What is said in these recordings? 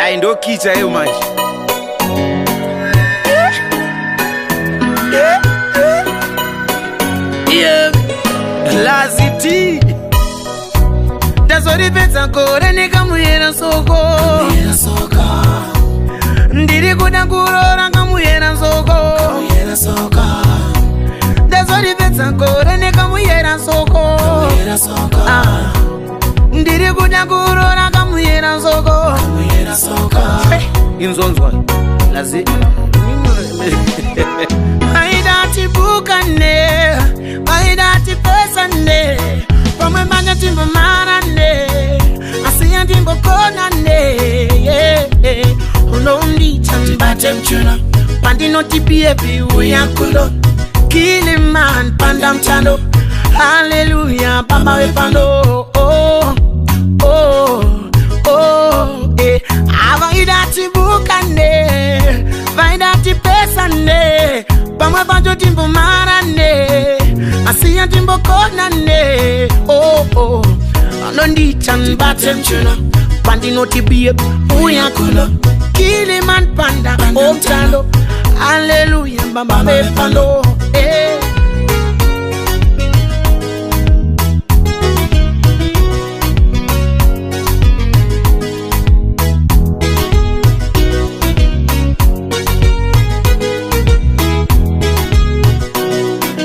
Hayi ndokhitha eyo manje. Yeah. Laziti. Ndazoripedza kore nekamuyera soko. Ndiri kuda kurora kamuyera soko. Ndazoripedza kore nekamuyera soko. Ndiri kuda kurora kamuyera soko. Inzonzwa lazi Maidati bukane, maidati pesane, pamwe manya timbo marane, asiya timbo konane. Unondi chambate mchuna, pandino tipie uyakulo, Kiliman panda mchando, hallelujah pamba wepando. Vaidati bukane, vaidati pesane, pamwe banjo timbo marane, asiya timbo konane. Anondi chambate mchuna, pandino tibie uyakulo, Kiliman panda omchando, hallelujah bamba wepando.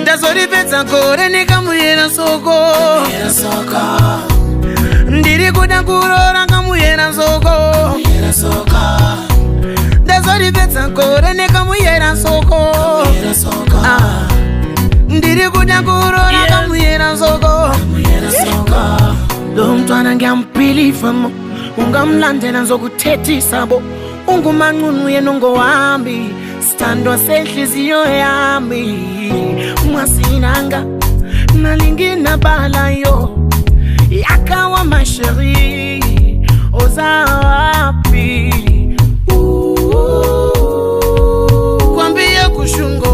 Ndazoripedza kore nekamuyera soko. Ndiri kuda kurora kamuyera soko. Ndazoripedza kore nekamuyera soko. Ndiri kuda kurora kamuyera soko. Lo mntwana ngiyampilifamo, ungamlandela nzokuthethisabo, ungumanqunu yenongo wami, stando senhliziyo yami. Mwasinanga nalingina balayo yakawa masheri ozapi kwambia kushungo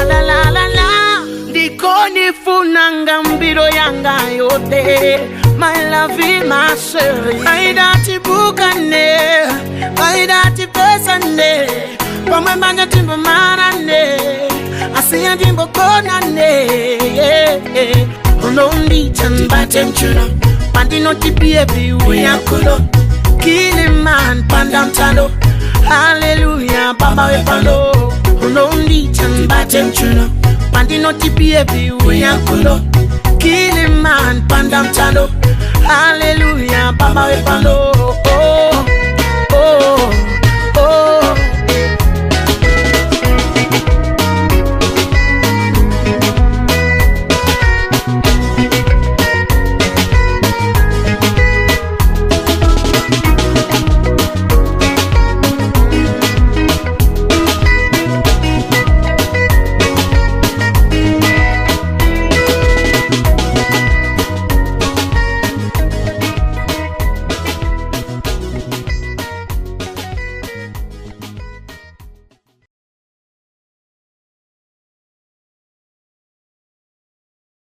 la la la la ndikoni funanga mbiro yanga yote. My love, my sherry, maidati bukane, maidati pesane, pamwe manya timbo marane, asiya timbo konane. Unondi chambate mchuna, pandino tipie uyakulo, Kiliman panda mchando, hallelujah bamba wepando. Unondi chambate mchuna, pandino tipie uyakulo, Kiliman panda mchando, hallelujah bamba wepando.